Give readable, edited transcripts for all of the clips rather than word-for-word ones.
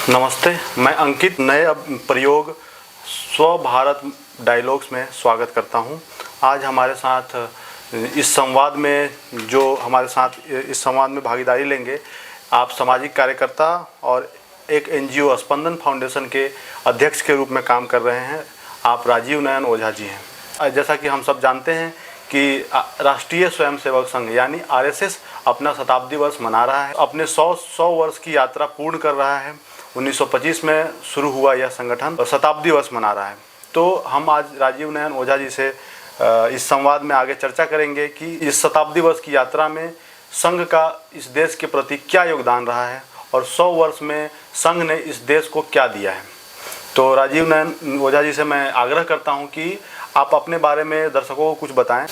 नमस्ते, मैं अंकित नए प्रयोग स्व भारत डायलॉग्स में स्वागत करता हूं। आज हमारे साथ इस संवाद में भागीदारी लेंगे आप सामाजिक कार्यकर्ता और एक एनजीओ स्पंदन फाउंडेशन के अध्यक्ष के रूप में काम कर रहे हैं। आप राजीव नयन ओझा जी हैं। जैसा कि हम सब जानते हैं कि राष्ट्रीय स्वयंसेवक संघ यानी आरएसएस अपना शताब्दी वर्ष मना रहा है, अपने 100 वर्ष की यात्रा पूर्ण कर रहा है। 1925 में शुरू हुआ यह संगठन और शताब्दी वर्ष मना रहा है। तो हम आज राजीव नयन ओझा जी से इस संवाद में आगे चर्चा करेंगे कि इस शताब्दी वर्ष की यात्रा में संघ का इस देश के प्रति क्या योगदान रहा है और 100 वर्ष में संघ ने इस देश को क्या दिया है। तो राजीव नयन ओझा जी से मैं आग्रह करता हूं कि आप अपने बारे में दर्शकों को कुछ बताएं।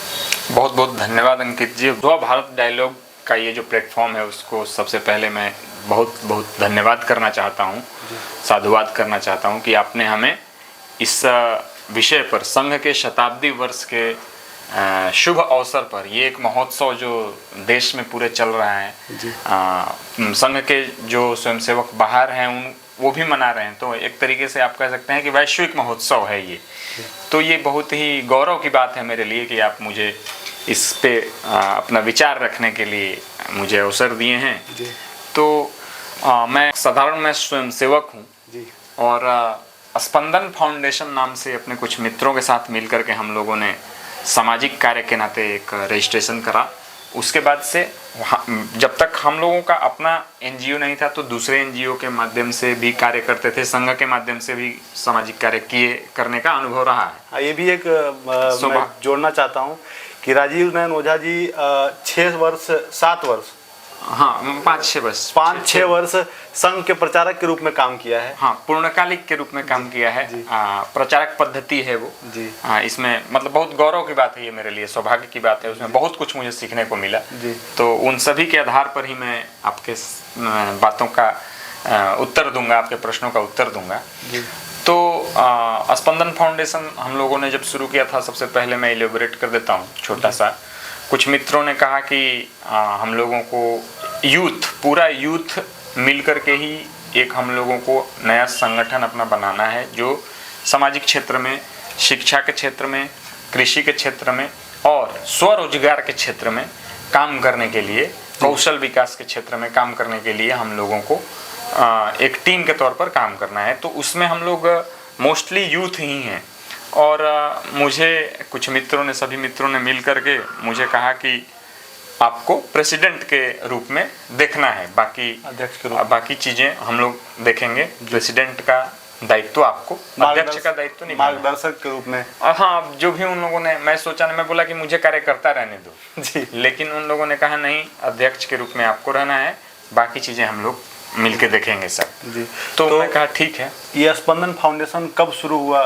बहुत बहुत धन्यवाद अंकित जी। स्व भारत डायलॉग का ये जो प्लेटफॉर्म है उसको सबसे पहले मैं बहुत बहुत धन्यवाद करना चाहता हूँ, साधुवाद करना चाहता हूँ कि आपने हमें इस विषय पर संघ के शताब्दी वर्ष के शुभ अवसर पर, ये एक महोत्सव जो देश में पूरे चल रहा है, संघ के जो स्वयंसेवक बाहर हैं वो भी मना रहे हैं, तो एक तरीके से आप कह सकते हैं कि वैश्विक महोत्सव है ये। तो ये बहुत ही गौरव की बात है मेरे लिए कि आप मुझे इस पे अपना विचार रखने के लिए मुझे अवसर दिए हैं। तो मैं स्वयंसेवक हूँ और स्पंदन फाउंडेशन नाम से अपने कुछ मित्रों के साथ मिलकर के हम लोगों ने सामाजिक कार्य के नाते एक रजिस्ट्रेशन करा। उसके बाद से जब तक हम लोगों का अपना एनजीओ नहीं था तो दूसरे एनजीओ के माध्यम से भी कार्य करते थे, संघ के माध्यम से भी सामाजिक कार्य करने का अनुभव रहा है। ये भी एक मैं जोड़ना चाहता हूँ कि राजीव नयन ओझा जी 7 वर्ष 5-6 वर्ष संघ के प्रचारक के रूप में काम किया है। हाँ, पूर्णकालिक के रूप में काम किया है। प्रचारक पद्धति है वो जी। इसमें मतलब बहुत गौरव की बात है, ये मेरे लिए सौभाग्य की बात है। उसमें बहुत कुछ मुझे सीखने को मिला जी। तो उन सभी के आधार पर ही मैं आपके बातों का उत्तर दूंगा, आपके प्रश्नों का उत्तर दूंगा जी। तो स्पंदन फाउंडेशन हम लोगों ने जब शुरू किया था, सबसे पहले मैं इलेबोरेट कर देता हूँ छोटा सा। कुछ मित्रों ने कहा कि हम लोगों को पूरा यूथ मिल कर के ही एक हम लोगों को नया संगठन अपना बनाना है जो सामाजिक क्षेत्र में, शिक्षा के क्षेत्र में, कृषि के क्षेत्र में और स्वरोजगार के क्षेत्र में काम करने के लिए, कौशल विकास के क्षेत्र में काम करने के लिए हम लोगों को एक टीम के तौर पर काम करना है। तो उसमें हम लोग मोस्टली यूथ ही हैं और मुझे कुछ मित्रों ने, सभी मित्रों ने मिल करके मुझे कहा कि आपको प्रेसिडेंट के रूप में देखना है, बाकी चीजें हम लोग देखेंगे। प्रेसिडेंट का दायित्व आपको, अध्यक्ष का दायित्व नहीं, मार्गदर्शक के रूप में। हाँ, जो भी उन लोगों ने, मैं बोला कि मुझे कार्यकर्ता रहने दो जी, लेकिन उन लोगों ने कहा नहीं, अध्यक्ष के रूप में आपको रहना है, बाकी चीजें हम लोग मिलके देखेंगे सब जी। तो मैं कहा ठीक है। ये स्पंदन फाउंडेशन कब शुरू हुआ?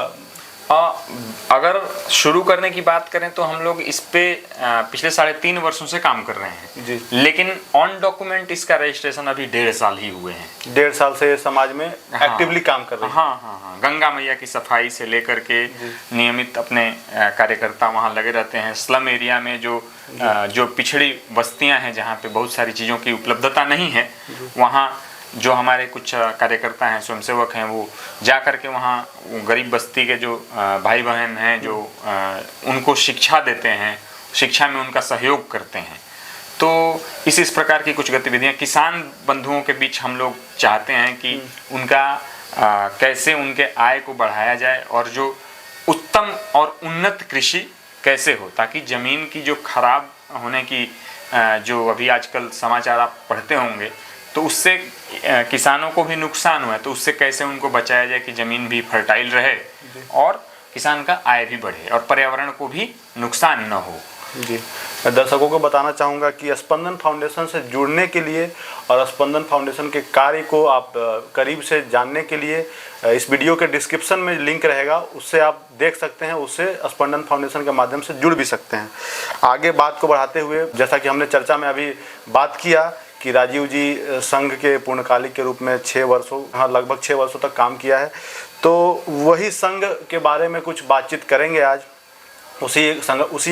अगर शुरू करने की बात करें तो हम लोग इस पे पिछले 3.5 वर्षों से काम कर रहे हैं जी। लेकिन ऑन डॉक्यूमेंट इसका रजिस्ट्रेशन अभी 1.5 साल ही हुए हैं। 1.5 साल से समाज में एक्टिवली काम कर रहे हैं। हाँ, गंगा मैया की सफाई से लेकर के नियमित अपने कार्यकर्ता वहाँ लगे रहते हैं। स्लम एरिया में जो पिछड़ी बस्तियाँ हैं, जहाँ पे बहुत सारी चीज़ों की उपलब्धता नहीं है, वहाँ जो हमारे कुछ कार्यकर्ता हैं, स्वयंसेवक हैं, वो जा कर के वहाँ गरीब बस्ती के जो भाई बहन हैं, जो उनको शिक्षा देते हैं, शिक्षा में उनका सहयोग करते हैं। तो इस प्रकार की कुछ गतिविधियाँ किसान बंधुओं के बीच हम लोग चाहते हैं कि उनका कैसे उनके आय को बढ़ाया जाए और जो उत्तम और उन्नत कृषि कैसे हो, ताकि ज़मीन की जो खराब होने की जो अभी आजकल समाचार आप पढ़ते होंगे, तो उससे किसानों को भी नुकसान हुआ है, तो उससे कैसे उनको बचाया जाए कि ज़मीन भी फर्टाइल रहे और किसान का आय भी बढ़े और पर्यावरण को भी नुकसान न हो जी। मैं दर्शकों को बताना चाहूँगा कि स्पंदन फाउंडेशन से जुड़ने के लिए और स्पंदन फाउंडेशन के कार्य को आप करीब से जानने के लिए इस वीडियो के डिस्क्रिप्शन में लिंक रहेगा, उससे आप देख सकते हैं, उससे स्पंदन फाउंडेशन के माध्यम से जुड़ भी सकते हैं। आगे बात को बढ़ाते हुए, जैसा कि हमने चर्चा में अभी बात किया कि राजीव जी संघ के पूर्णकालिक के रूप में लगभग 6 वर्षों तक काम किया है, तो वही संघ के बारे में कुछ बातचीत करेंगे आज। उसी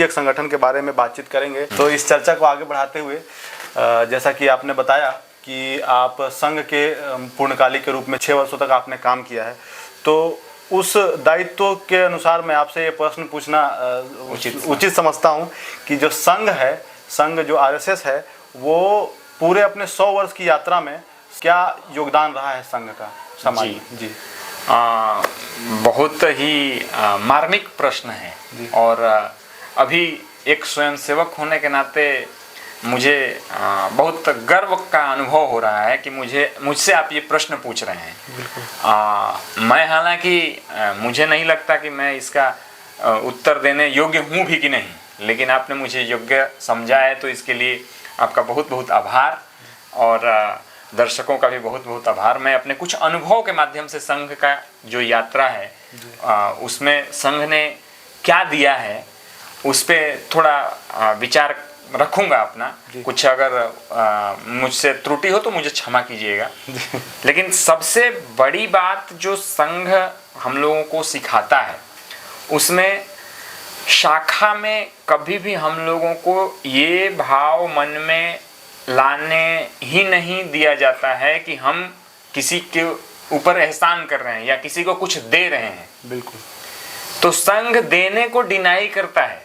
एक संगठन के बारे में बातचीत करेंगे। तो इस चर्चा को आगे बढ़ाते हुए, जैसा कि आपने बताया कि आप संघ के पूर्णकालिक के रूप में 6 वर्षों तक आपने काम किया है, तो उस दायित्व के अनुसार मैं आपसे ये प्रश्न पूछना उचित समझता हूँ कि जो संघ है, संघ जो आरएसएस है, वो पूरे अपने 100 वर्ष की यात्रा में क्या योगदान रहा है संघ का समाज में? जी बहुत ही मार्मिक प्रश्न है और अभी एक स्वयंसेवक होने के नाते मुझे बहुत गर्व का अनुभव हो रहा है कि मुझसे आप ये प्रश्न पूछ रहे हैं। मैं हालांकि मुझे नहीं लगता कि मैं इसका उत्तर देने योग्य हूँ भी कि नहीं, लेकिन आपने मुझे योग्य समझा है तो इसके लिए आपका बहुत बहुत आभार और दर्शकों का भी बहुत बहुत आभार। मैं अपने कुछ अनुभव के माध्यम से संघ का जो यात्रा है उसमें संघ ने क्या दिया है उस पर थोड़ा विचार रखूंगा अपना। कुछ अगर मुझसे त्रुटि हो तो मुझे क्षमा कीजिएगा। लेकिन सबसे बड़ी बात जो संघ हम लोगों को सिखाता है उसमें शाखा में कभी भी हम लोगों को ये भाव मन में लाने ही नहीं दिया जाता है कि हम किसी के ऊपर एहसान कर रहे हैं या किसी को कुछ दे रहे हैं। बिल्कुल। तो संघ देने को डिनाई करता है।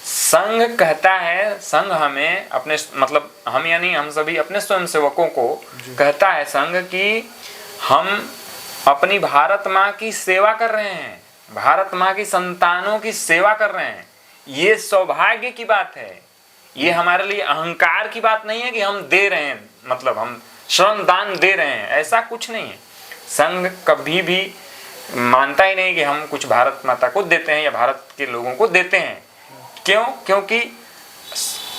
संघ कहता है, संघ हमें अपने मतलब हम यानी हम सभी अपने स्वयंसेवकों को कहता है संघ कि हम अपनी भारत माँ की सेवा कर रहे हैं, भारत माँ की संतानों की सेवा कर रहे हैं। ये सौभाग्य की बात है, ये हमारे लिए अहंकार की बात नहीं है कि हम दे रहे हैं, मतलब हम श्रम दान दे रहे हैं, ऐसा कुछ नहीं है। संघ कभी भी मानता ही नहीं कि हम कुछ भारत माता को देते हैं या भारत के लोगों को देते हैं। क्यों? क्योंकि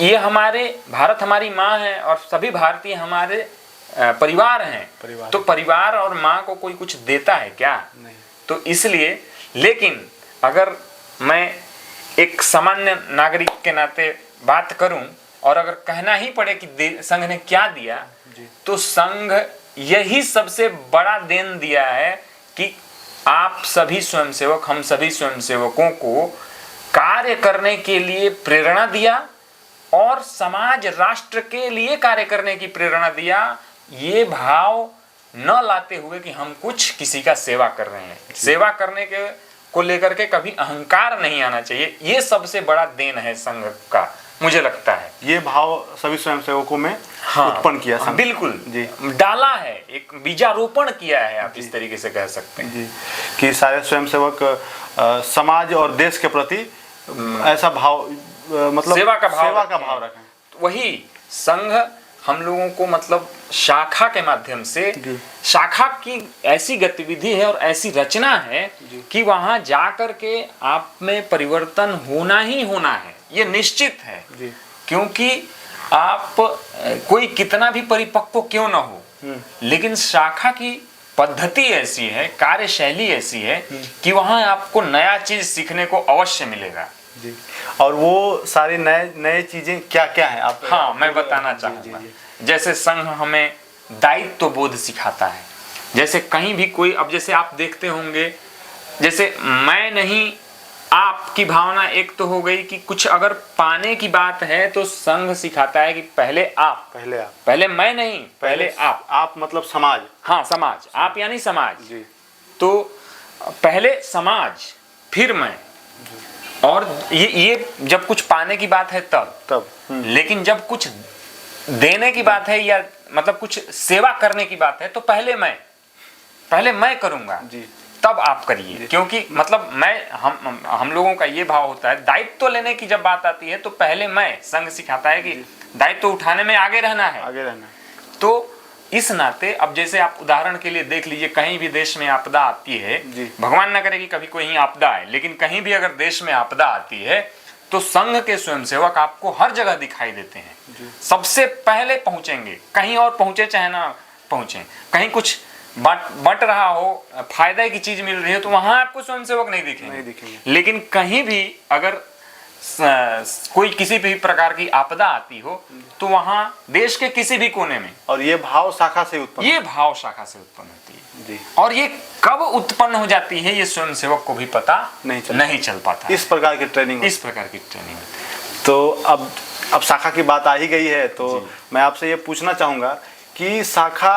ये हमारे भारत हमारी माँ है और सभी भारतीय हमारे परिवार हैं। तो परिवार और माँ को कोई कुछ देता है क्या? नहीं। तो इसलिए, लेकिन अगर मैं एक सामान्य नागरिक के नाते बात करूं और अगर कहना ही पड़े कि संघ ने क्या दिया, तो संघ यही सबसे बड़ा देन दिया है कि आप सभी स्वयंसेवक, हम सभी स्वयंसेवकों को कार्य करने के लिए प्रेरणा दिया और समाज राष्ट्र के लिए कार्य करने की प्रेरणा दिया। ये भाव न लाते हुए कि हम कुछ किसी का सेवा कर रहे हैं, सेवा करने के को लेकर के कभी अहंकार नहीं आना चाहिए। ये सबसे बड़ा देन है संघ का, मुझे लगता है। ये भाव सभी स्वयंसेवकों में उत्पन्न किया संघ। बिल्कुल जी, डाला है, एक बीजारोपण किया है, आप इस तरीके से कह सकते हैं जी, कि सारे स्वयंसेवक समाज और देश के प्रति ऐसा भाव मतलब सेवा का भाव रखें। वही संघ हम लोगों को मतलब शाखा के माध्यम से, शाखा की ऐसी गतिविधि है और ऐसी रचना है कि वहां जाकर के आप में परिवर्तन होना ही होना है, ये निश्चित है। क्योंकि आप कोई कितना भी परिपक्व क्यों ना हो, लेकिन शाखा की पद्धति ऐसी है, कार्यशैली ऐसी है कि वहां आपको नया चीज सीखने को अवश्य मिलेगा जी। और वो सारी नए चीजें क्या क्या है आप? हाँ, मैं बताना चाहूंगा। जैसे संघ हमें दायित्व बोध सिखाता है। जैसे कहीं भी कोई, अब जैसे आप देखते होंगे, जैसे मैं नहीं आपकी भावना एक तो हो गई कि कुछ अगर पाने की बात है तो संघ सिखाता है कि पहले आप, पहले मैं नहीं, पहले आप मतलब समाज। हाँ, समाज, आप यानी समाज जी। तो पहले समाज फिर मैं, और ये जब कुछ पाने की बात है तब लेकिन जब कुछ देने की बात है या मतलब कुछ सेवा करने की बात है तो पहले मैं करूंगा जी, तब आप करिए। क्योंकि मतलब हम लोगों का ये भाव होता है, दायित्व लेने की जब बात आती है तो पहले मैं, संघ सिखाता है कि दायित्व उठाने में आगे रहना है। तो इस नाते अब जैसे आप उदाहरण के लिए देख लीजिए, कहीं भी देश में आपदा आती है, भगवान न करे कि कभी कोई आपदा आए, लेकिन कहीं भी अगर देश में आपदा आती है तो संघ के स्वयंसेवक आपको हर जगह दिखाई देते हैं। सबसे पहले पहुंचेंगे, कहीं और पहुंचे चाहे ना पहुंचे, कहीं कुछ बट रहा हो, फायदे की चीज मिल रही है तो वहां आपको स्वयंसेवक नहीं दिखेंगे। लेकिन कहीं भी अगर कोई किसी भी प्रकार की आपदा आती हो तो वहां देश के किसी भी कोने में, और ये भाव शाखा से उत्पन्न होती है जी। और ये कब उत्पन्न हो जाती है ये स्वयंसेवक को भी पता नहीं चल पाता। इस प्रकार की ट्रेनिंग होती है। तो अब शाखा की बात आ ही गई है तो मैं आपसे ये पूछना चाहूंगा कि शाखा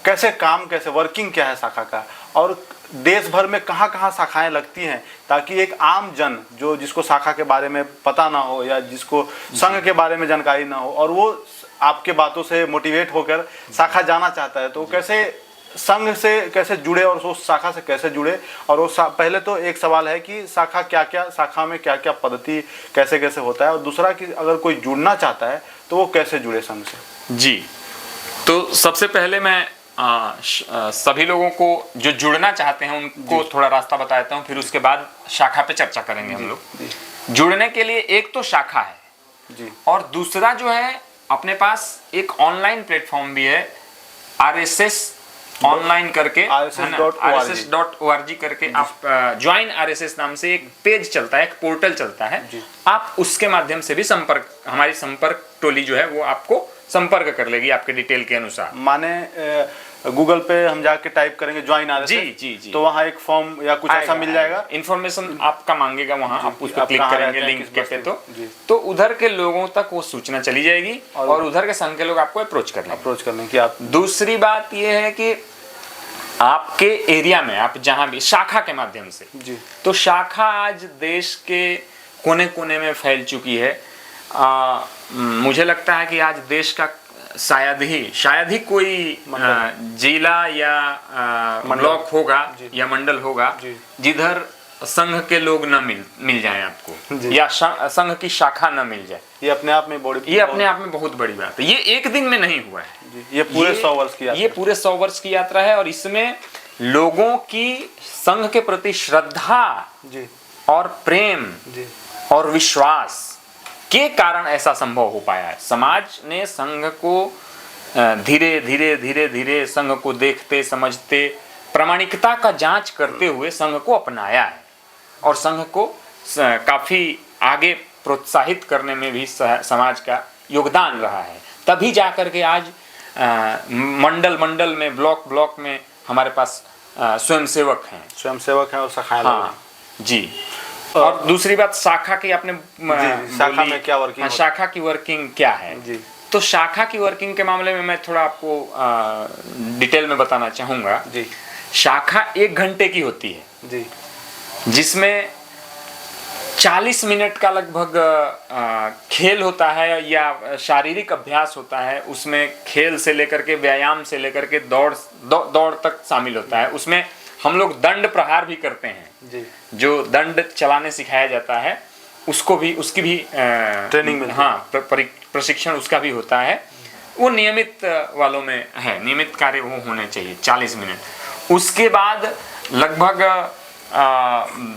कैसे कैसे वर्किंग क्या है शाखा का, और देश भर में कहाँ कहाँ शाखाएं लगती हैं, ताकि एक आम जन जो जिसको शाखा के बारे में पता ना हो या जिसको संघ के बारे में जानकारी ना हो, और वो आपके बातों से मोटिवेट होकर शाखा जाना चाहता है, तो कैसे संघ से कैसे जुड़े और उस शाखा से कैसे जुड़े। और वो पहले तो एक सवाल है कि शाखा क्या क्या, शाखा में क्या क्या पद्धति कैसे कैसे होता है, और दूसरा कि अगर कोई जुड़ना चाहता है तो वो कैसे जुड़े संघ से। जी, तो सबसे पहले मैं सभी लोगों को जो जुड़ना चाहते हैं उनको थोड़ा रास्ता बता देता हूँ, फिर उसके बाद शाखा पे चर्चा करेंगे हम लोग। जुड़ने के लिए एक तो शाखा है जी, और दूसरा जो है अपने पास एक ऑनलाइन प्लेटफॉर्म भी है, RSS ऑनलाइन करके, RSS.org करके आप ज्वाइन RSS नाम से एक पेज चलता है, एक पोर्टल चलता है, आप उसके माध्यम से भी हमारी संपर्क टोली जो है वो आपको संपर्क कर लेगी आपके डिटेल के अनुसार। माने गूगल पे हम जाके टाइप करेंगे ज्वाइन RSS, जी, तो वहाँ एक फॉर्म या कुछ ऐसा मिल जाएगा, इन्फॉर्मेशन आपका मांगेगा, वहाँ आप उस पर क्लिक करेंगे लिंक के पे, तो उधर के लोगों तक वो सूचना चली जाएगी और उधर के संघ के लोग आपको अप्रोच करने की। आप दूसरी बात ये है कि आपके एरिया में आप जहाँ भी शाखा के माध्यम से जी, तो शाखा आज देश के कोने कोने में फैल चुकी है। मुझे लगता है कि आज देश का शायद ही कोई जिला या ब्लॉक होगा या मंडल होगा जिधर संघ के लोग न मिल जाएं आपको, या संघ की शाखा न मिल जाए। ये अपने आप में बहुत बड़ी बात है। ये एक दिन में नहीं हुआ है, ये पूरे 100 वर्ष की यात्रा, ये पूरे 100 वर्ष की यात्रा है, और इसमें लोगों की संघ के प्रति श्रद्धा और प्रेम और विश्वास के कारण ऐसा संभव हो पाया है। समाज ने संघ को धीरे धीरे संघ को देखते समझते प्रामाणिकता का जांच करते हुए संघ को अपनाया है, और संघ को काफी आगे प्रोत्साहित करने में भी समाज का योगदान रहा है। तभी जाकर के आज मंडल में, ब्लॉक में हमारे पास स्वयंसेवक हैं और शाखाएं। हाँ जी। और दूसरी बात, शाखा की आपने शाखा में क्या वर्किंग, हाँ, शाखा की वर्किंग क्या है जी। तो शाखा की वर्किंग के मामले में मैं थोड़ा आपको डिटेल में बताना चाहूंगा जी। शाखा 1 घंटे की होती है जी, जिसमें 40 मिनट का लगभग खेल होता है या शारीरिक अभ्यास होता है। उसमें खेल से लेकर के व्यायाम से लेकर के दौड़ तक शामिल होता है। उसमें हम लोग दंड प्रहार भी करते हैं जी। जो दंड चलाने सिखाया जाता है उसकी भी ट्रेनिंग में, हाँ, प्रशिक्षण उसका भी होता है। वो नियमित वालों में है, नियमित कार्य वो होने चाहिए 40 मिनट। उसके बाद लगभग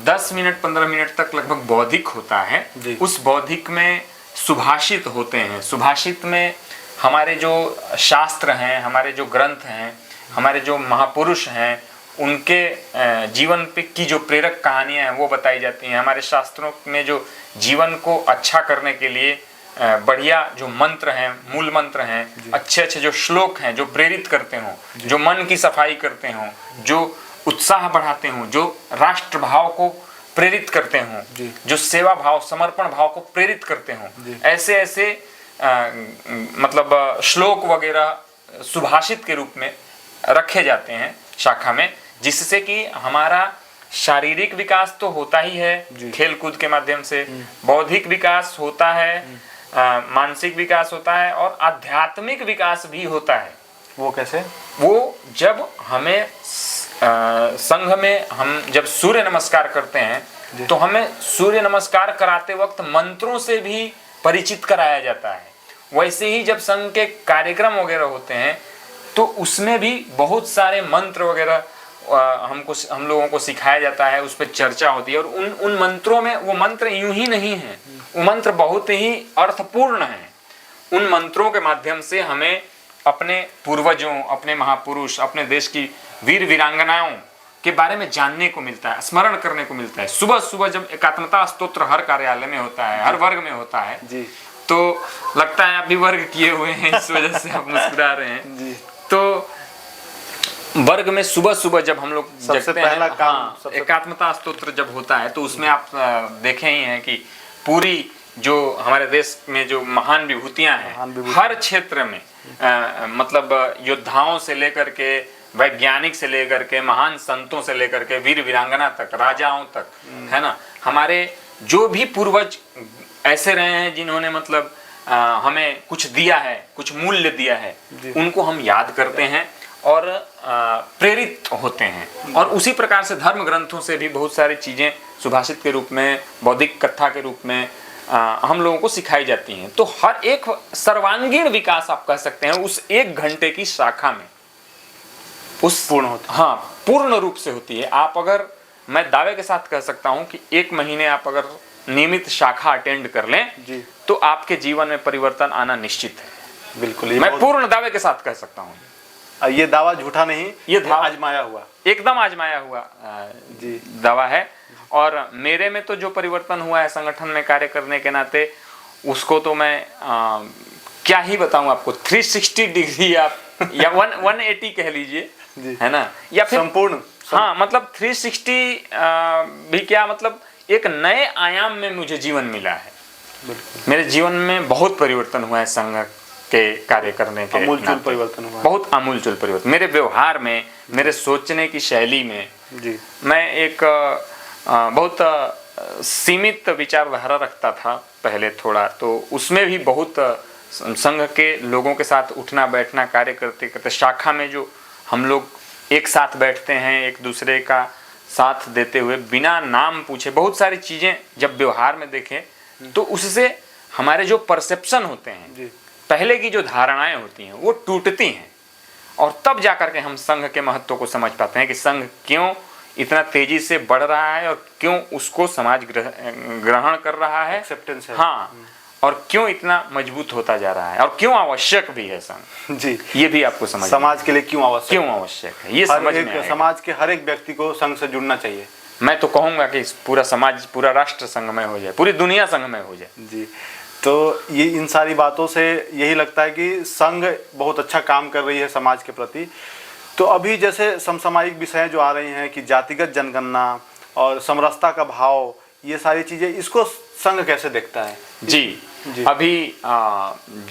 10 मिनट 15 मिनट तक लगभग बौद्धिक होता है। उस बौद्धिक में सुभाषित होते हैं। सुभाषित में हमारे जो शास्त्र हैं, हमारे जो ग्रंथ हैं, हमारे जो महापुरुष हैं, उनके जीवन पे की जो प्रेरक कहानियां हैं वो बताई जाती हैं। हमारे शास्त्रों में जो जीवन को अच्छा करने के लिए बढ़िया जो मंत्र हैं, मूल मंत्र हैं, अच्छे जो श्लोक हैं जो प्रेरित करते हों, जो मन की सफाई करते हों, जो उत्साह बढ़ाते हों, जो राष्ट्र भाव को प्रेरित करते हों, जो सेवा भाव, समर्पण भाव को प्रेरित करते हों, ऐसे मतलब श्लोक वगैरह सुभाषित के रूप में रखे जाते हैं शाखा में, जिससे कि हमारा शारीरिक विकास तो होता ही है खेल कूद के माध्यम से, बौद्धिक विकास होता है, मानसिक विकास होता है और आध्यात्मिक विकास भी होता है। वो कैसे? वो जब हमें संघ में हम जब सूर्य नमस्कार करते हैं तो हमें सूर्य नमस्कार कराते वक्त मंत्रों से भी परिचित कराया जाता है। वैसे ही जब संघ के कार्यक्रम वगैरह होते हैं तो उसमें भी बहुत सारे मंत्र वगैरह हम लोगों को सिखाया जाता है, उस पर चर्चा होती है। और उन मंत्रों में वो मंत्र यूं ही नहीं है, वो मंत्र बहुत ही अर्थपूर्ण हैं। उन मंत्रों के माध्यम से हमें अपने पूर्वजों, अपने महापुरुष, अपने देश की वीर वीरांगनाओं के बारे में जानने को मिलता है, स्मरण करने को मिलता है। सुबह सुबह जब एकात्मता स्तोत्र हर कार्यालय में होता है, हर वर्ग में होता है जी, तो लगता है आप भी वर्ग किए हुए हैं, इस वजह से आप मुस्कुरा रहे हैं जी। तो वर्ग में सुबह सुबह जब हम लोग सबसे पहला काम, हाँ, एकात्मता स्तोत्र जब होता है तो उसमें आप देखे ही हैं कि पूरी जो हमारे देश में जो महान विभूतियां हैं हर क्षेत्र में मतलब योद्धाओं से लेकर के, वैज्ञानिक से लेकर के, महान संतों से लेकर के, वीर वीरांगना तक, राजाओं तक, है ना, हमारे जो भी पूर्वज ऐसे रहे हैं जिन्होंने मतलब हमें कुछ दिया है, कुछ मूल्य दिया है, उनको हम याद करते हैं और प्रेरित होते हैं। और उसी प्रकार से धर्म ग्रंथों से भी बहुत सारी चीज़ें सुभाषित के रूप में, बौद्धिक कथा के रूप में हम लोगों को सिखाई जाती हैं। तो हर एक सर्वांगीण विकास आप कह सकते हैं उस 1 घंटे की शाखा में उस पूर्ण होता है। हाँ, पूर्ण रूप से होती है। आप अगर, मैं दावे के साथ कह सकता हूं कि 1 महीने आप अगर नियमित शाखा अटेंड कर लें जी, तो आपके जीवन में परिवर्तन आना निश्चित है। बिल्कुल, मैं पूर्ण दावे के साथ कह सकता हूँ। ये दावा झूठा नहीं, ये दावा आजमाया हुआ, एकदम आजमाया हुआ जी दावा है। और मेरे में तो जो परिवर्तन हुआ है संगठन में कार्य करने के नाते, उसको तो मैं क्या ही बताऊं आपको। 360 डिग्री आप या 180 कह लीजिए, है ना, या फिर संपूर्ण, हाँ, मतलब 360 भी क्या, मतलब एक नए आयाम में मुझे जीवन मिला है। मेरे जीवन में बहुत परिवर्तन हुआ है संघ के कार्य करने के आमूलचूल परिवर्तन हुआ, बहुत आमूलचूल परिवर्तन मेरे व्यवहार में, मेरे सोचने की शैली में। जी, मैं एक बहुत सीमित विचारधारा रखता था पहले थोड़ा, तो उसमें भी बहुत संघ के लोगों के साथ उठना बैठना, कार्य करते करते शाखा में जो हम लोग एक साथ बैठते हैं, एक दूसरे का साथ देते हुए बिना नाम पूछे बहुत सारी चीज़ें जब व्यवहार में देखें तो उससे हमारे जो परसेप्शन होते हैं, पहले की जो धारणाएं होती हैं वो टूटती हैं। और तब जाकर के हम संघ के महत्व को समझ पाते हैं कि संघ क्यों इतना तेजी से बढ़ रहा है और क्यों उसको समाज ग्रहण कर रहा है, एक्सेप्टेंस है, हाँ, और क्यों इतना मजबूत होता जा रहा है और क्यों आवश्यक भी है संघ। जी, ये भी आपको समझ, समाज के लिए क्यों आवश्यक है, ये समझ में आएगा। समाज के हर एक व्यक्ति को संघ से जुड़ना चाहिए। मैं तो कहूंगा कि पूरा समाज, पूरा राष्ट्र संघ में हो जाए, पूरी दुनिया संघ में हो जाए। जी, तो ये इन सारी बातों से यही लगता है कि संघ बहुत अच्छा काम कर रही है समाज के प्रति। तो अभी जैसे समसामयिक विषय जो आ रही हैं कि जातिगत जनगणना और समरसता का भाव, ये सारी चीज़ें, इसको संघ कैसे देखता है? जी, अभी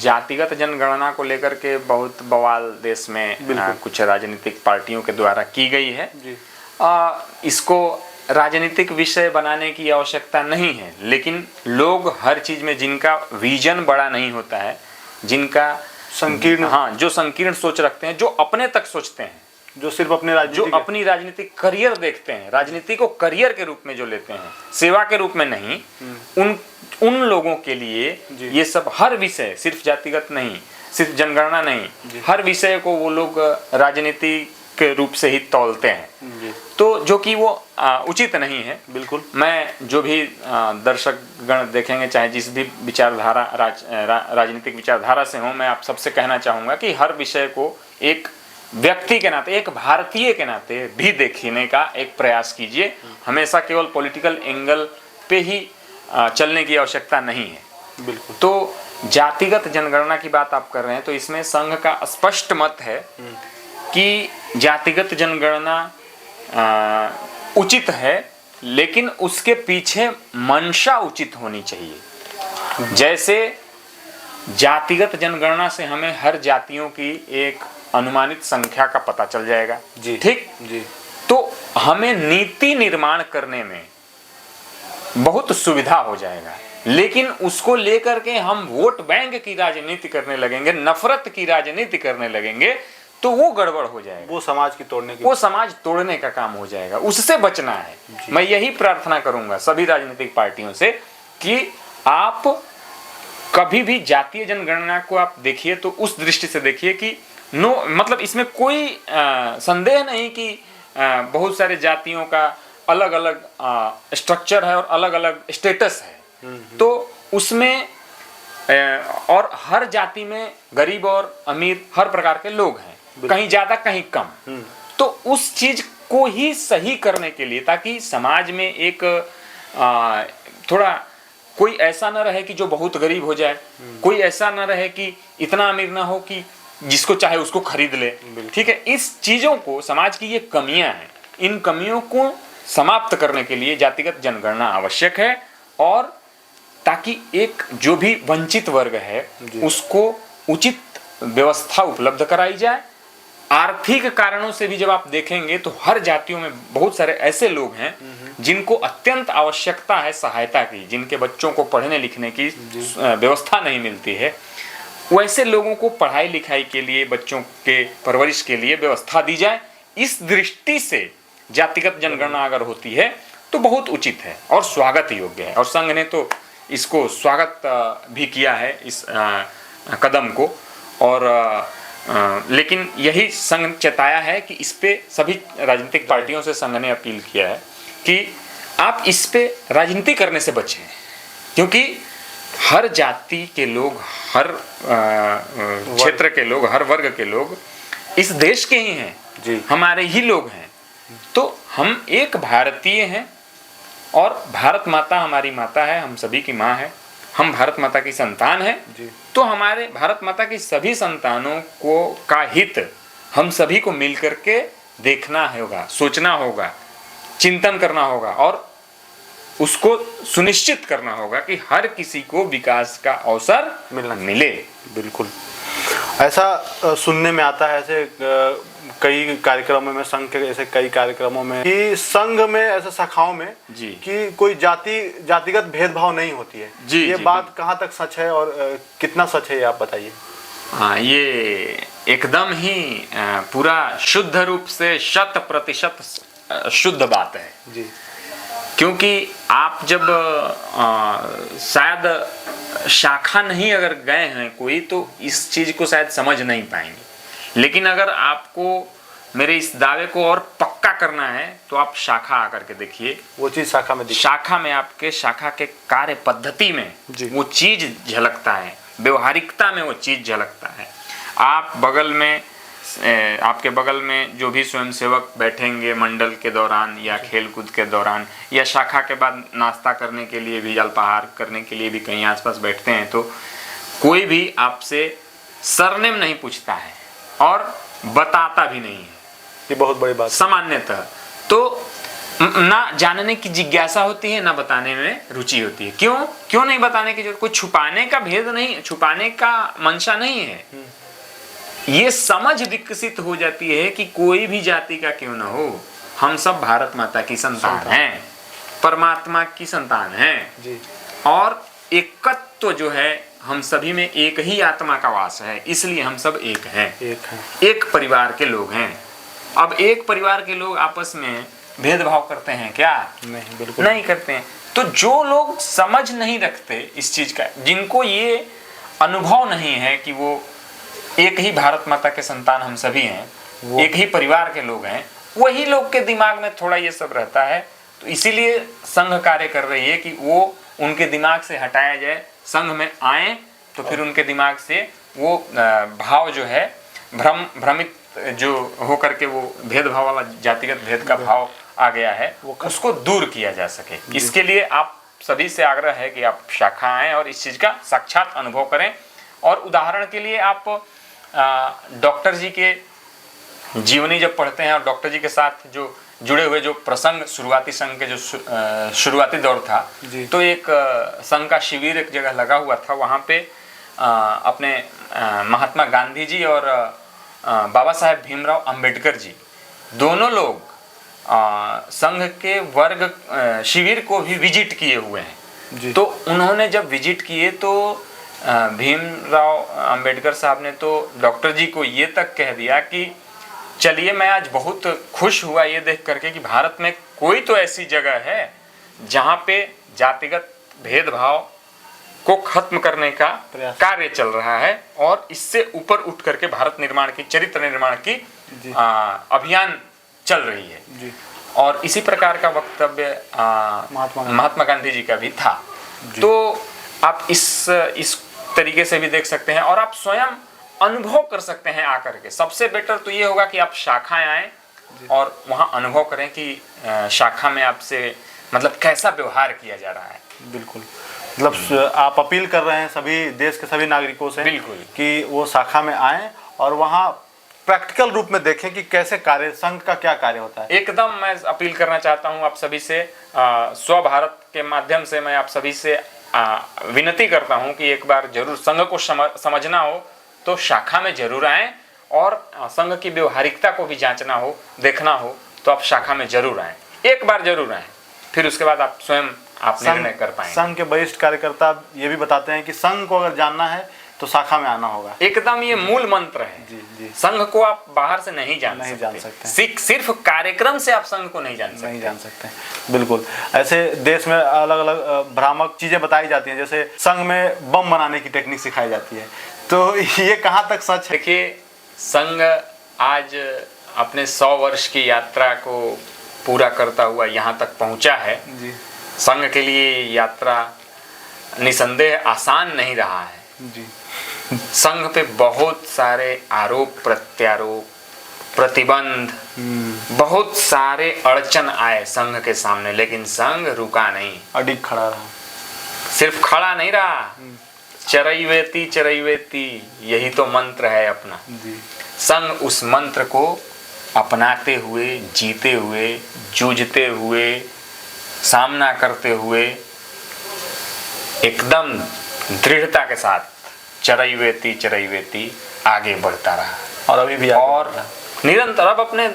जातिगत जनगणना को लेकर के बहुत बवाल देश में कुछ राजनीतिक पार्टियों के द्वारा की गई है। इसको राजनीतिक विषय बनाने की आवश्यकता नहीं है, लेकिन लोग हर चीज में जिनका विजन बड़ा नहीं होता है, जिनका संकीर्ण, हाँ, जो संकीर्ण सोच रखते हैं, जो अपने तक सोचते हैं, जो सिर्फ अपनी राजनीतिक करियर देखते हैं, राजनीति को करियर के रूप में जो लेते हैं, सेवा के रूप में नहीं, उन लोगों के लिए ये सब हर विषय, सिर्फ जातिगत नहीं, सिर्फ जनगणना नहीं, हर विषय को वो लोग राजनीति के रूप से ही तौलते हैं, तो जो कि वो उचित नहीं है। बिल्कुल, मैं जो भी दर्शक गण देखेंगे, चाहे जिस भी विचारधारा, राजनीतिक विचारधारा से हो, मैं आप सबसे कहना चाहूँगा कि हर विषय को एक व्यक्ति के नाते, एक भारतीय के नाते भी देखने का एक प्रयास कीजिए। हमेशा केवल पॉलिटिकल एंगल पे ही चलने की आवश्यकता नहीं है। बिल्कुल। तो जातिगत जनगणना की बात आप कर रहे हैं, तो इसमें संघ का स्पष्ट मत है कि जातिगत जनगणना उचित है, लेकिन उसके पीछे मंशा उचित होनी चाहिए। जैसे जातिगत जनगणना से हमें हर जातियों की एक अनुमानित संख्या का पता चल जाएगा, जी, ठीक जी। तो हमें नीति निर्माण करने में बहुत सुविधा हो जाएगा। लेकिन उसको लेकर के हम वोट बैंक की राजनीति करने लगेंगे, नफरत की राजनीति करने लगेंगे, तो वो गड़बड़ हो जाएगा, वो समाज तोड़ने का काम हो जाएगा। उससे बचना है। मैं यही प्रार्थना करूंगा सभी राजनीतिक पार्टियों से कि आप कभी भी जातीय जनगणना को आप देखिए तो उस दृष्टि से देखिए कि मतलब इसमें कोई संदेह नहीं कि बहुत सारे जातियों का अलग अलग स्ट्रक्चर है और अलग अलग स्टेटस है, तो उसमें और हर जाति में गरीब और अमीर हर प्रकार के लोग हैं, कहीं ज्यादा कहीं कम। तो उस चीज को ही सही करने के लिए, ताकि समाज में एक थोड़ा कोई ऐसा ना रहे कि जो बहुत गरीब हो जाए, कोई ऐसा ना रहे कि इतना अमीर ना हो कि जिसको चाहे उसको खरीद ले, ठीक है। इस चीजों को, समाज की ये कमियां हैं, इन कमियों को समाप्त करने के लिए जातिगत जनगणना आवश्यक है, और ताकि एक जो भी वंचित वर्ग है उसको उचित व्यवस्था उपलब्ध कराई जाए। आर्थिक कारणों से भी जब आप देखेंगे तो हर जातियों में बहुत सारे ऐसे लोग हैं जिनको अत्यंत आवश्यकता है सहायता की, जिनके बच्चों को पढ़ने लिखने की व्यवस्था नहीं मिलती है। वैसे लोगों को पढ़ाई लिखाई के लिए, बच्चों के परवरिश के लिए व्यवस्था दी जाए। इस दृष्टि से जातिगत जनगणना अगर होती है तो बहुत उचित है और स्वागत योग्य है, और संघ ने तो इसको स्वागत भी किया है इस कदम को। और लेकिन यही संघ चेताया है कि इस पे सभी राजनीतिक पार्टियों से संघ ने अपील किया है कि आप इस पे राजनीति करने से बचें, क्योंकि हर जाति के लोग, हर क्षेत्र के लोग, हर वर्ग के लोग इस देश के ही हैं जी, हमारे ही लोग हैं। तो हम एक भारतीय हैं और भारत माता हमारी माता है, हम सभी की माँ है, हम भारत माता की संतान है। तो हमारे भारत माता की सभी संतानों को का हित हम सभी को मिलकर के देखना होगा, सोचना होगा, चिंतन करना होगा और उसको सुनिश्चित करना होगा कि हर किसी को विकास का अवसर मिले। बिल्कुल ऐसा सुनने में आता है, ऐसे कई कार्यक्रमों में, संघ के ऐसे कई कार्यक्रमों में कि संघ में ऐसे शाखाओं में जी कि कोई जातिगत भेदभाव नहीं होती है जी, ये बात कहाँ तक सच है और कितना सच है, ये आप बताइए। हाँ, ये एकदम ही पूरा शुद्ध रूप से 100% शुद्ध बात है जी। क्योंकि आप जब शायद शाखा नहीं अगर गए हैं कोई, तो इस चीज को शायद समझ नहीं पाएंगे। लेकिन अगर आपको मेरे इस दावे को और पक्का करना है तो आप शाखा आकर के देखिए, वो चीज शाखा में शाखा में आपके शाखा के कार्य पद्धति में वो चीज झलकता है, व्यवहारिकता में वो चीज झलकता है। आप बगल में, आपके बगल में जो भी स्वयंसेवक बैठेंगे मंडल के दौरान या खेलकूद के दौरान या शाखा के बाद नाश्ता करने के लिए भी, अल्पाहार करने के लिए भी कहीं आसपास बैठते हैं, तो कोई भी आपसे सरनेम नहीं पूछता है और बताता भी नहीं है। ये बहुत बड़ी बात सामान्यतः तो ना जानने की जिज्ञासा होती है, ना बताने में रुचि होती है। क्यों नहीं बताने की जरूरत? कोई छुपाने का भेद नहीं, छुपाने का मंशा नहीं है। ये समझ विकसित हो जाती है कि कोई भी जाति का क्यों ना हो, हम सब भारत माता की संतान हैं, परमात्मा की संतान हैं जी। और एकत्व जो है, हम सभी में एक ही आत्मा का वास है, इसलिए हम सब एक हैं, एक परिवार के लोग हैं। अब एक परिवार के लोग आपस में भेदभाव करते हैं क्या? नहीं, बिल्कुल नहीं करते हैं। तो जो लोग समझ नहीं रखते इस चीज का, जिनको ये अनुभव नहीं है कि वो एक ही भारत माता के संतान हम सभी हैं, एक ही परिवार के लोग हैं, वही लोग के दिमाग में थोड़ा ये सब रहता है। तो इसीलिए संघ कार्य कर रही है कि वो उनके दिमाग से हटाया जाए, संघ में आए तो फिर उनके दिमाग से वो भाव जो है, भ्रमित जो होकर के वो भेदभाव वाला जातिगत भेद का भाव आ गया है, उसको दूर किया जा सके। इसके लिए आप सभी से आग्रह है कि आप शाखा आएं और इस चीज का साक्षात अनुभव करें। और उदाहरण के लिए आप डॉक्टर जी के जीवनी जब पढ़ते हैं और डॉक्टर जी के साथ जो जुड़े हुए जो प्रसंग, शुरुआती संघ के जो शुरुआती दौर था, तो एक संघ का शिविर एक जगह लगा हुआ था। वहाँ पे अपने महात्मा गांधी जी और बाबा साहेब भीमराव अंबेडकर जी दोनों लोग संघ के वर्ग शिविर को भी विजिट किए हुए हैं। तो उन्होंने जब विजिट किए तो भीमराव अंबेडकर साहब ने तो डॉक्टर जी को ये तक कह दिया कि चलिए, मैं आज बहुत खुश हुआ ये देख करके कि भारत में कोई तो ऐसी जगह है जहाँ पे जातिगत भेदभाव को खत्म करने का कार्य चल रहा है और इससे ऊपर उठ करके भारत निर्माण की, चरित्र निर्माण की अभियान चल रही है जी। और इसी प्रकार का वक्तव्य महात्मा गांधी जी का भी था। तो आप इस तरीके से भी देख सकते हैं और आप स्वयं अनुभव कर सकते हैं आकर के। सबसे बेटर तो ये होगा कि आप शाखाएं आए और वहाँ अनुभव करें कि शाखा में आपसे मतलब कैसा व्यवहार किया जा रहा है। बिल्कुल, मतलब आप अपील कर रहे हैं सभी देश के सभी नागरिकों से बिल्कुल कि वो शाखा में आएं और वहाँ प्रैक्टिकल रूप में देखें कि कैसे कार्य, संघ का क्या कार्य होता है। एकदम मैं अपील करना चाहता हूँ आप सभी से, स्व भारत के माध्यम से मैं आप सभी से विनती करता हूँ कि एक बार जरूर संघ को समझना हो तो शाखा में जरूर आएं, और संघ की व्यवहारिकता को भी जांचना हो, देखना हो तो आप शाखा में जरूर आएं, एक बार जरूर आएं, फिर उसके बाद आप स्वयं आप निर्णय कर पाएंगे। संघ के वरिष्ठ कार्यकर्ता ये भी बताते हैं कि संघ को अगर जानना है तो शाखा में आना होगा। एकदम ये मूल मंत्र है। जी जी। संघ को आप बाहर से नहीं जान सकते। सिर्फ कार्यक्रम से आप संघ को नहीं जान सकते। बिल्कुल। ऐसे देश में अलग अलग भ्रामक चीजें बताई जाती हैं, जैसे संघ में बम बनाने की टेक्निक सिखाई जाती है, तो ये कहाँ तक सच है? देखिए, संघ आज अपने 100 वर्ष की यात्रा को पूरा करता हुआ यहाँ तक पहुँचा है जी। संघ के लिए यात्रा निसंदेह आसान नहीं रहा है जी। संघ पे बहुत सारे आरोप प्रत्यारोप, प्रतिबंध, बहुत सारे अड़चन आए संघ के सामने, लेकिन संघ रुका नहीं, अडिग खड़ा रहा। सिर्फ खड़ा नहीं रहा, चरैवेती चरैवेती, यही तो मंत्र है अपना जी। संघ उस मंत्र को अपनाते हुए, जीते हुए, जूझते हुए, सामना करते हुए एकदम दृढ़ता के साथ चरैवेती चरैवेती आगे बढ़ता रहा, और अभी भी और निरंतर अब अपने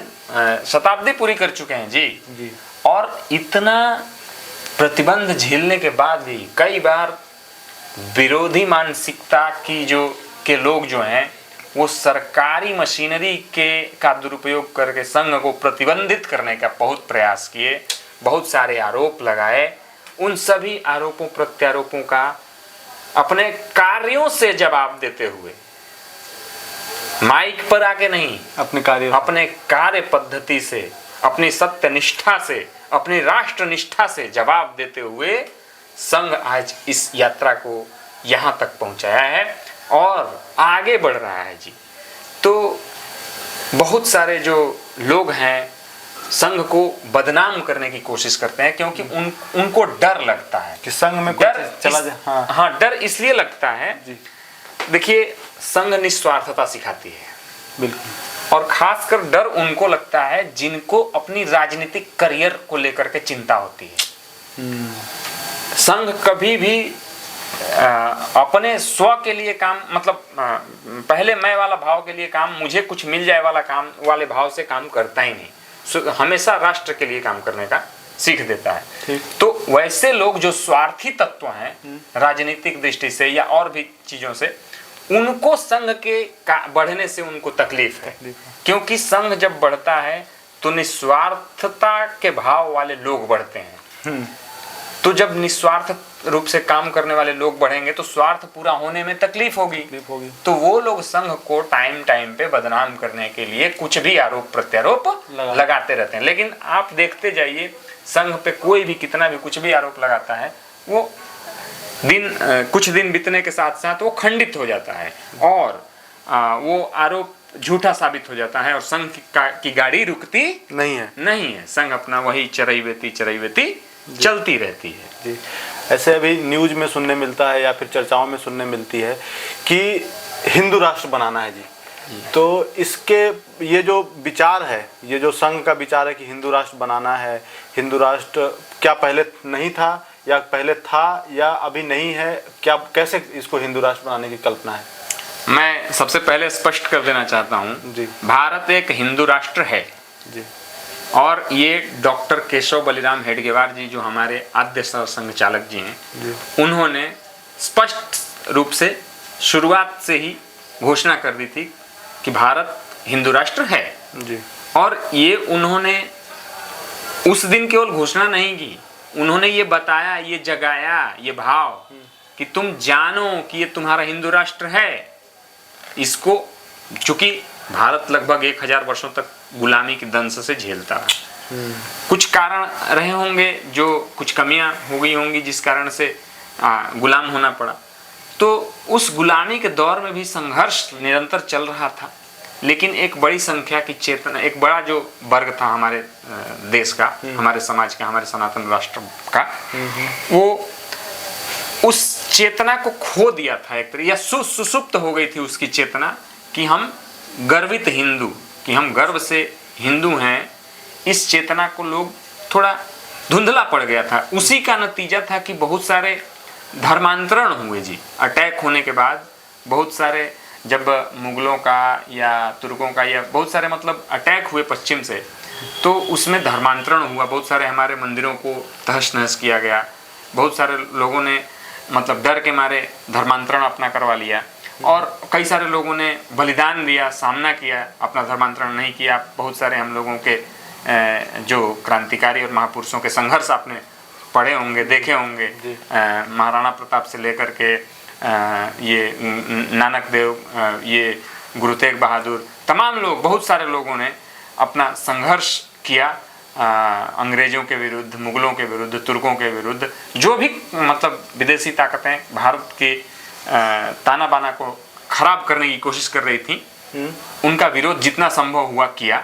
शताब्दी पूरी कर चुके हैं जी। और इतना प्रतिबंध झेलने के बाद भी कई बार विरोधी मानसिकता की के लोग जो हैं वो सरकारी मशीनरी का दुरुपयोग करके संघ को प्रतिबंधित करने का बहुत प्रयास किए, बहुत सारे आरोप लगाए। उन सभी आरोपों प्रत्यारोपों का अपने कार्यों से जवाब देते हुए, माइक पर आके नहीं, अपने कार्य पद्धति से, अपनी सत्यनिष्ठा से, अपनी राष्ट्रनिष्ठा से जवाब देते हुए संघ आज इस यात्रा को यहाँ तक पहुँचाया है और आगे बढ़ रहा है जी। तो बहुत सारे जो लोग हैं संघ को बदनाम करने की कोशिश करते हैं, क्योंकि उनको डर लगता है कि संघ में कुछ चला जाए। हाँ, डर इसलिए लगता है जी। देखिए, संघ निस्वार्थता सिखाती है, बिल्कुल, और खासकर डर उनको लगता है जिनको अपनी राजनीतिक करियर को लेकर के चिंता होती है। संघ कभी भी अपने स्व के लिए काम, मतलब पहले मैं वाला भाव के लिए काम, मुझे कुछ मिल जाए वाला काम वाले भाव से काम करता ही नहीं, हमेशा राष्ट्र के लिए काम करने का सीख देता है। तो वैसे लोग जो स्वार्थी तत्व हैं राजनीतिक दृष्टि से या और भी चीजों से, उनको संघ के बढ़ने से उनको तकलीफ है, क्योंकि संघ जब बढ़ता है तो निस्वार्थता के भाव वाले लोग बढ़ते हैं। तो जब निस्वार्थ रूप से काम करने वाले लोग बढ़ेंगे तो स्वार्थ पूरा होने में तकलीफ होगी। तो वो लोग संघ को टाइम टाइम पे बदनाम करने के लिए कुछ भी आरोप प्रत्यारोप लगाते रहते हैं। लेकिन आप देखते जाइए, संघ पे कोई भी कितना भी कुछ भी आरोप लगाता है, वो कुछ दिन बीतने के साथ साथ वो खंडित हो जाता है और वो आरोप झूठा साबित हो जाता है और संघ की गाड़ी रुकती नहीं है। संघ अपना वही चरैवेती चरैवेती चलती रहती है जी। ऐसे अभी न्यूज में सुनने मिलता है या फिर चर्चाओं में सुनने मिलती है कि हिंदू राष्ट्र बनाना है जी। तो इसके ये जो विचार है, ये जो संघ का विचार है कि हिंदू राष्ट्र बनाना है, हिंदू राष्ट्र क्या पहले नहीं था या पहले था या अभी नहीं है, क्या कैसे इसको हिंदू राष्ट्र बनाने की कल्पना है? मैं सबसे पहले स्पष्ट कर देना चाहता हूँ जी, भारत एक हिंदू राष्ट्र है जी। और ये डॉक्टर केशव बलिराम हेडगेवार जी जो हमारे आद्य संघचालक जी हैं, उन्होंने स्पष्ट रूप से शुरुआत से ही घोषणा कर दी थी कि भारत हिंदू राष्ट्र है जी। और ये उन्होंने उस दिन केवल घोषणा नहीं की, उन्होंने ये बताया, ये जगाया ये भाव कि तुम जानो कि ये तुम्हारा हिंदू राष्ट्र है। इसको चूंकि भारत लगभग 1000 वर्षों तक गुलामी की दंश से झेलता रहा, कुछ कारण रहे होंगे, जो कुछ कमियां हो गई होंगी जिस कारण से गुलाम होना पड़ा। तो उस गुलामी के दौर में भी संघर्ष निरंतर चल रहा था, लेकिन एक बड़ी संख्या की चेतना, एक बड़ा जो वर्ग था हमारे देश का, हमारे समाज का, हमारे सनातन राष्ट्र का, वो उस चेतना को खो दिया था एक तरह, या सुसुप्त हो गई थी उसकी चेतना कि हम गर्वित हिंदू, कि हम गर्व से हिंदू हैं। इस चेतना को लोग थोड़ा धुंधला पड़ गया था। उसी का नतीजा था कि बहुत सारे धर्मांतरण हुए जी। अटैक होने के बाद बहुत सारे जब मुगलों का या तुर्कों का या बहुत सारे मतलब अटैक हुए पश्चिम से, तो उसमें धर्मांतरण हुआ, बहुत सारे हमारे मंदिरों को तहस नहस किया गया, बहुत सारे लोगों ने मतलब डर के मारे धर्मांतरण अपना करवा लिया, और कई सारे लोगों ने बलिदान दिया, सामना किया, अपना धर्मांतरण नहीं किया। बहुत सारे हम लोगों के जो क्रांतिकारी और महापुरुषों के संघर्ष आपने पढ़े होंगे, देखे होंगे, महाराणा प्रताप से लेकर के ये नानक देव, ये गुरु तेग बहादुर, तमाम लोग, बहुत सारे लोगों ने अपना संघर्ष किया अंग्रेजों के विरुद्ध, मुगलों के विरुद्ध, तुर्कों के विरुद्ध, जो भी मतलब विदेशी ताकतें भारत के ताना बाना को खराब करने की कोशिश कर रही थी, उनका विरोध जितना संभव हुआ किया।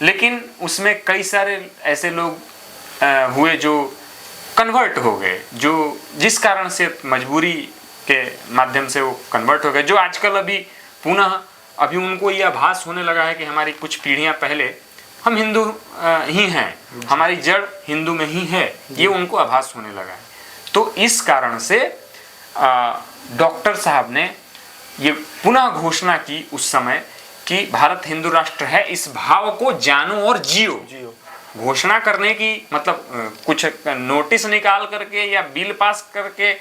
लेकिन उसमें कई सारे ऐसे लोग हुए जो कन्वर्ट हो गए, जो जिस कारण से मजबूरी के माध्यम से वो कन्वर्ट हो गए, जो आजकल अभी पुनः अभी उनको ये आभास होने लगा है कि हमारी कुछ पीढ़ियां पहले हम हिंदू ही हैं, हमारी जड़ हिंदू में ही है, ये उनको आभास होने लगा है। तो इस कारण से डॉक्टर साहब ने ये पुनः घोषणा की उस समय कि भारत हिंदू राष्ट्र है, इस भाव को जानो और जियो। घोषणा करने की मतलब कुछ नोटिस निकाल करके या बिल पास करके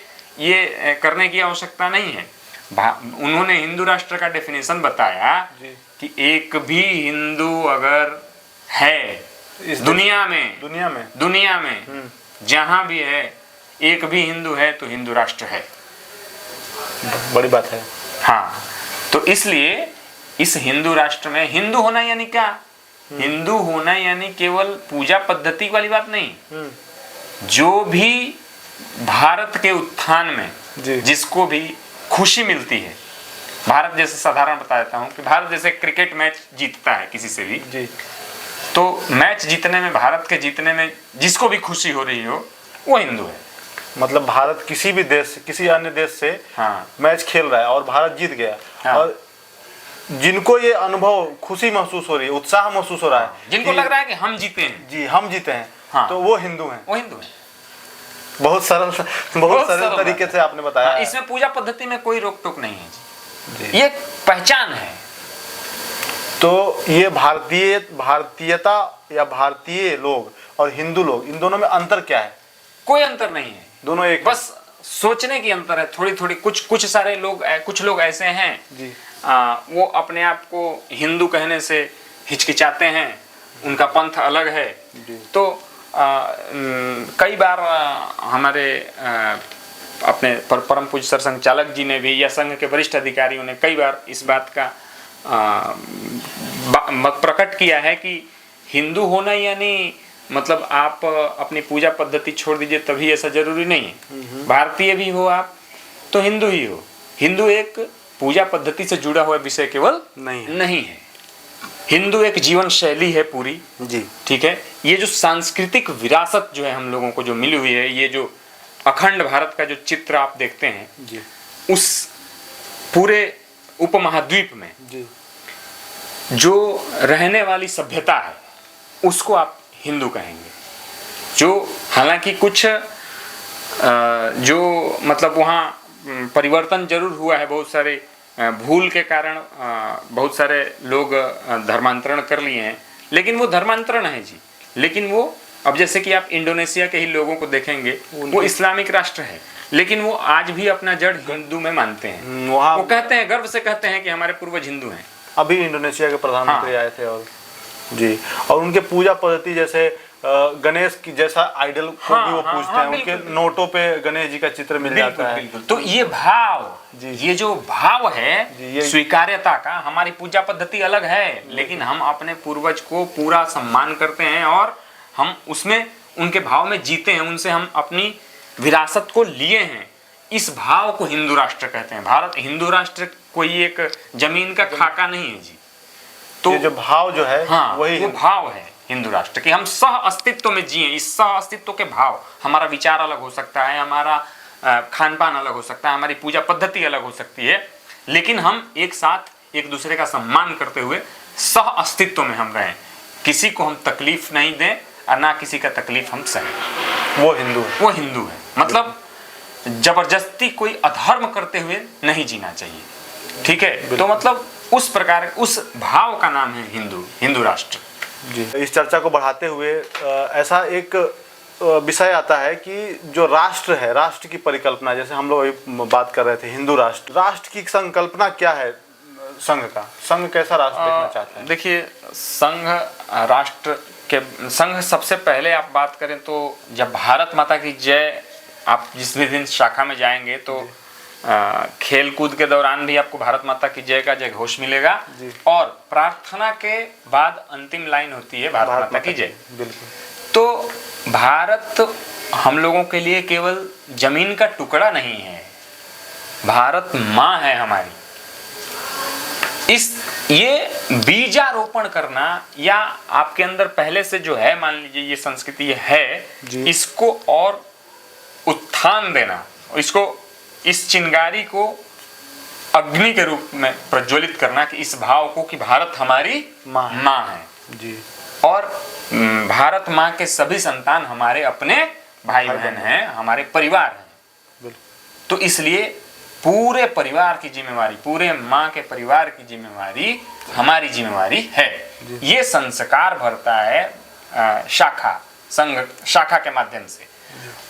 ये करने की आवश्यकता नहीं है। उन्होंने हिंदू राष्ट्र का डेफिनेशन बताया कि एक भी हिंदू अगर है इस दुनिया में जहां भी है, एक भी हिंदू है तो हिंदू राष्ट्र है। बड़ी बात है। हाँ, तो इसलिए इस हिंदू राष्ट्र में हिंदू होना यानी क्या? हिंदू होना यानी केवल पूजा पद्धति वाली बात नहीं, जो भी भारत के उत्थान में जिसको भी खुशी मिलती है, भारत जैसे साधारण बता देता हूं कि भारत जैसे क्रिकेट मैच जीतता है किसी से भी तो मैच जीतने में, भारत के जीतने में जिसको भी खुशी हो रही हो वो हिंदू है। मतलब भारत किसी भी देश, किसी अन्य देश से मैच खेल रहा है और भारत जीत गया, और जिनको ये अनुभव खुशी महसूस हो रही है, उत्साह महसूस हो रहा है, जिनको लग रहा है कि हम जीते हैं, जी हम जीते हैं, तो वो हिंदू हैं। वो हिंदू है। बहुत सरल तरीके से आपने बताया। इसमें पूजा पद्धति में कोई रोक टोक नहीं है जी। ये पहचान है। तो ये भारतीयता या भारतीय लोग और हिंदू लोग, इन दोनों में अंतर क्या है? कोई अंतर नहीं है, दोनों एक, बस सोचने की अंतर है थोड़ी थोड़ी। कुछ सारे लोग, कुछ लोग ऐसे हैं जी, वो अपने आप को हिंदू कहने से हिचकिचाते हैं, उनका पंथ अलग है। तो कई बार हमारे अपने परम पूज्य सरसंघ चालक जी ने भी या संघ के वरिष्ठ अधिकारियों ने कई बार इस बात का मत प्रकट किया है कि हिंदू होना यानी मतलब आप अपनी पूजा पद्धति छोड़ दीजिए तभी, ऐसा जरूरी नहीं है। भारतीय भी हो आप तो हिंदू ही हो। हिंदू एक पूजा पद्धति से जुड़ा हुआ विषय केवल नहीं है। हिंदू एक जीवन शैली है पूरी जी, ठीक है। ये जो सांस्कृतिक विरासत जो है हम लोगों को जो मिली हुई है, ये जो अखंड भारत का जो चित्र आप देखते हैं जी, उस पूरे उपमहाद्वीप में जी, जो रहने वाली सभ्यता है उसको आप हिंदू कहेंगे। जो हालांकि कुछ जो मतलब वहाँ परिवर्तन जरूर हुआ है, बहुत सारे भूल के कारण बहुत सारे लोग धर्मांतरण कर लिए हैं, लेकिन वो धर्मांतरण है जी। लेकिन वो अब जैसे कि आप इंडोनेशिया के ही लोगों को देखेंगे, वो इस्लामिक राष्ट्र है, लेकिन वो आज भी अपना जड़ हिंदू में मानते हैं। वो कहते हैं, गर्व से कहते हैं कि हमारे पूर्वज हिंदू हैं। अभी इंडोनेशिया के प्रधानमंत्री आए थे और जी, और उनके पूजा पद्धति जैसे गणेश की जैसा आइडल को भी वो पूजते हैं, उनके नोटों पे गणेश जी का चित्र मिल जाता है। तो ये भाव, ये जो भाव है स्वीकार्यता का, हमारी पूजा पद्धति अलग है, लेकिन हम अपने पूर्वज को पूरा सम्मान करते हैं और हम उसमें उनके भाव में जीते हैं, उनसे हम अपनी विरासत को लिए हैं। इस भाव को हिंदू राष्ट्र कहते हैं। भारत हिंदू राष्ट्र कोई एक जमीन का खाका नहीं है जी। तो ये जो भाव जो है वही वो भाव है हिंदू राष्ट्र कि हम सह अस्तित्व में जिए। इस सह अस्तित्व के भाव, हमारा विचार अलग हो सकता है, हमारा खान पान अलग हो सकता है, हमारी पूजा पद्धति अलग हो सकती है, लेकिन हम एक साथ एक दूसरे का सम्मान करते हुए सह अस्तित्व में हम रहें। किसी को हम तकलीफ नहीं दें और ना किसी का तकलीफ हम सहें। वो हिंदू है। वो हिंदू है। मतलब जबरदस्ती कोई अधर्म करते हुए नहीं जीना चाहिए। ठीक है, तो मतलब उस प्रकार उस भाव का नाम है हिंदू राष्ट्र जी। इस चर्चा को बढ़ाते हुए ऐसा एक विषय आता है कि जो राष्ट्र है, राष्ट्र की परिकल्पना, जैसे हम लोग अभी बात कर रहे थे हिंदू राष्ट्र की संकल्पना क्या है संघ का? संघ कैसा राष्ट्र देखना चाहते हैं? देखिए, संघ सबसे पहले आप बात करें तो जब भारत माता की जय, आप जिस भी दिन शाखा में जाएंगे तो खेल कूद के दौरान भी आपको भारत माता की जय का जय घोष मिलेगा, और प्रार्थना के बाद अंतिम लाइन होती है भारत माता की जय। बिल्कुल। तो भारत हम लोगों के लिए केवल जमीन का टुकड़ा नहीं है, भारत माँ है हमारी। ये बीजारोपण करना, या आपके अंदर पहले से जो है, मान लीजिए ये संस्कृति है, इसको और उत्थान देना, इसको, इस चिंगारी को अग्नि के रूप में प्रज्वलित करना कि इस भाव को कि भारत हमारी माँ है जी, और भारत माँ के सभी संतान हमारे अपने भाई बहन हैं, हमारे परिवार हैं। तो इसलिए पूरे परिवार की जिम्मेवारी, पूरे माँ के परिवार की जिम्मेवारी हमारी जिम्मेवारी है। ये संस्कार भरता है संघ शाखा के माध्यम से।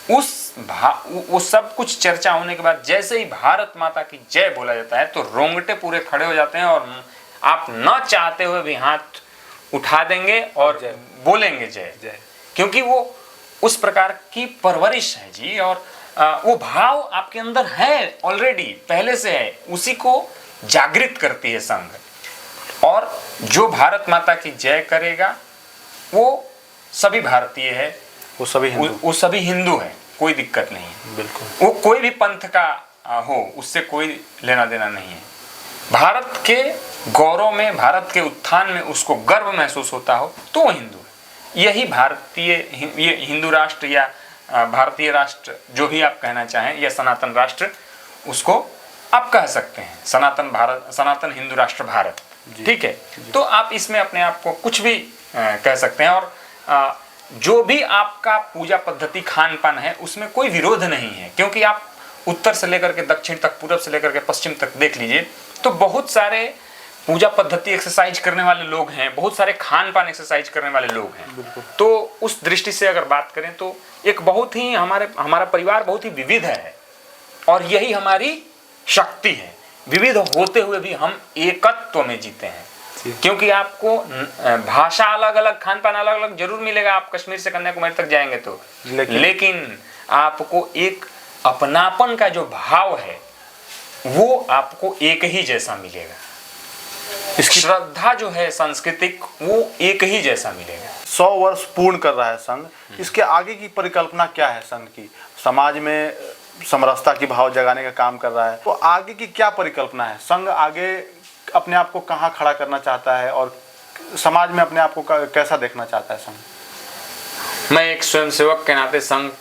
वो सब कुछ चर्चा होने के बाद जैसे ही भारत माता की जय बोला जाता है तो रोंगटे पूरे खड़े हो जाते हैं, और आप न चाहते हुए भी हाथ उठा देंगे और बोलेंगे जय, क्योंकि वो उस प्रकार की परवरिश है जी, और वो भाव आपके अंदर है, ऑलरेडी पहले से है, उसी को जागृत करती है संघ। और जो भारत माता की जय करेगा वो सभी भारतीय है, वो सभी हिंदू है, कोई दिक्कत नहीं है। बिल्कुल, वो कोई भी पंथ का हो, उससे कोई लेना देना नहीं है। भारत के गौरव में, भारत के उत्थान में उसको गर्व महसूस होता हो तो वो हिंदू है। यही ये हिंदू राष्ट्र या भारतीय राष्ट्र, जो भी आप कहना चाहें, या सनातन राष्ट्र, उसको आप कह सकते हैं, सनातन हिंदू राष्ट्र भारत। ठीक है, तो आप इसमें अपने आप को कुछ भी कह सकते हैं। और जो भी आपका पूजा पद्धति, खान पान है, उसमें कोई विरोध नहीं है, क्योंकि आप उत्तर से लेकर के दक्षिण तक, पूरब से लेकर के पश्चिम तक देख लीजिए तो बहुत सारे पूजा पद्धति एक्सरसाइज करने वाले लोग हैं, बहुत सारे खान पान एक्सरसाइज करने वाले लोग हैं। तो उस दृष्टि से अगर बात करें तो एक बहुत ही हमारा परिवार बहुत ही विविध है, और यही हमारी शक्ति है। विविध होते हुए भी हम एकत्व में जीते हैं, क्योंकि आपको भाषा अलग अलग, खान पान अलग अलग जरूर मिलेगा, आप कश्मीर से कन्याकुमारी तक जाएंगे तो, लेकिन आपको एक अपनापन का जो भाव है वो आपको एक ही जैसा मिलेगा। इसकी श्रद्धा जो है सांस्कृतिक, वो एक ही जैसा मिलेगा। 100 वर्ष पूर्ण कर रहा है संघ, इसके आगे की परिकल्पना क्या है संघ की? समाज में समरसता की भाव जगाने का काम कर रहा है, तो आगे की क्या परिकल्पना है? संघ आगे अपने आप को कहाँ खड़ा करना चाहता है, और समाज में अपने आप को कैसा देखना चाहता है संघ? मैं एक स्वयंसेवक के नाते संघ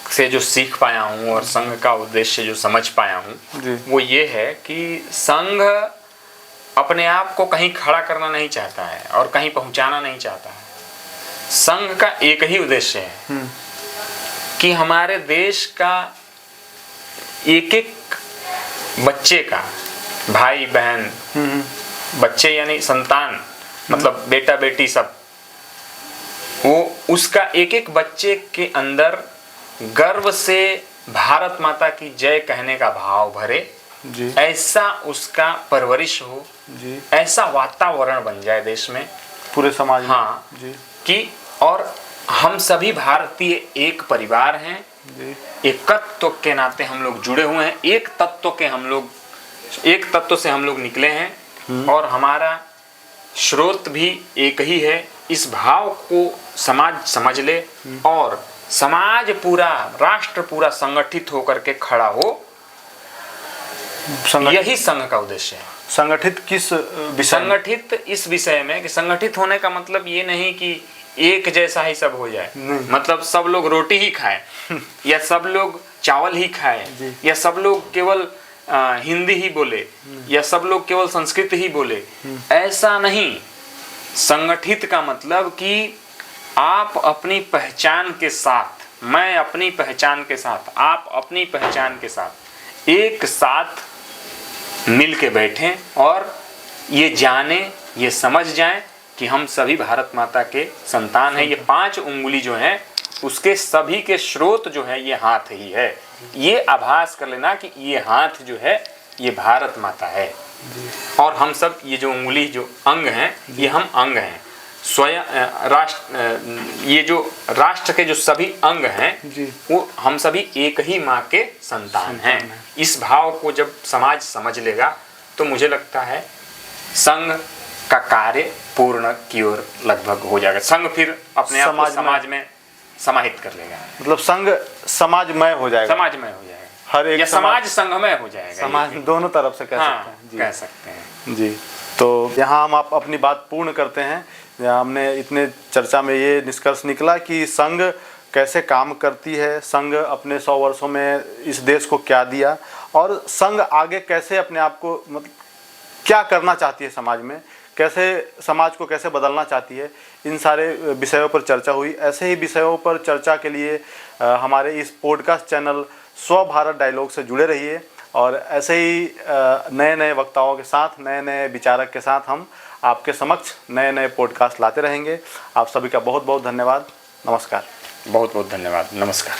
से जो सीख पाया हूँ और संघ का उद्देश्य जो समझ पाया हूँ, वो ये है कि संघ अपने आप को कहीं खड़ा करना नहीं चाहता है और कहीं पहुंचाना नहीं चाहता है। संघ का एक ही उद्देश्य है कि हमारे देश का एक एक बच्चे का, भाई बहन, बच्चे यानी संतान, मतलब बेटा बेटी सब, वो उसका एक एक बच्चे के अंदर गर्व से भारत माता की जय कहने का भाव भरे जी। ऐसा उसका परवरिश हो जी। ऐसा वातावरण बन जाए देश में, पूरे समाज में। हाँ जी। कि और हम सभी भारतीय एक परिवार हैं जी। एक तत्व के नाते हम लोग जुड़े हुए हैं, एक तत्व से हम लोग निकले हैं और हमारा स्रोत भी एक ही है। इस भाव को समाज समझ ले और समाज पूरा, राष्ट्र पूरा संगठित होकर के खड़ा हो, यही संघ का उद्देश्य है। संगठित किस विषय? संगठित इस विषय में कि संगठित होने का मतलब ये नहीं कि एक जैसा ही सब हो जाए, मतलब सब लोग रोटी ही खाएं या सब लोग चावल ही खाएं या सब लोग केवल हिंदी ही बोले या सब लोग केवल संस्कृत ही बोले, ऐसा नहीं। संगठित का मतलब कि आप अपनी पहचान के साथ, मैं अपनी पहचान के साथ, आप अपनी पहचान के साथ एक साथ मिल के बैठें और ये जाने, ये समझ जाएं कि हम सभी भारत माता के संतान हैं। ये 5 उंगली जो हैं उसके सभी के स्रोत जो है ये हाथ ही है। ये आभास कर लेना कि ये हाथ जो है ये भारत माता है और हम सब ये जो उंगली जो अंग हैं ये हम अंग हैं स्वयं राष्ट्र। ये जो राष्ट्र के जो सभी अंग हैं वो हम सभी एक ही माँ के संतान हैं। इस भाव को जब समाज समझ लेगा तो मुझे लगता है संघ का कार्य पूर्ण की ओर लगभग हो जाएगा। संघ फिर अपने आप को समाज में समाहित कर लेगा। मतलब संघ समाजमय हो जाएगा। समाजमय हो जाएगा, हर एक या समाज संघमय हो जाएगा। समाज दोनों तरफ से कह सकते हैं जी। कह सकते हैं जी। तो यहाँ हम आप अपनी बात पूर्ण करते हैं। हमने इतने चर्चा में ये निष्कर्ष निकला कि संघ कैसे काम करती है, संघ अपने 100 वर्षों में इस देश को क्या दिया और संघ आगे कैसे अपने आप को मतलब क्या करना चाहती है समाज में, कैसे समाज को कैसे बदलना चाहती है, इन सारे विषयों पर चर्चा हुई। ऐसे ही विषयों पर चर्चा के लिए हमारे इस पॉडकास्ट चैनल स्व भारत डायलॉग से जुड़े रहिए और ऐसे ही नए नए वक्ताओं के साथ, नए नए विचारक के साथ हम आपके समक्ष नए नए पॉडकास्ट लाते रहेंगे। आप सभी का बहुत बहुत धन्यवाद। नमस्कार। बहुत बहुत धन्यवाद। नमस्कार।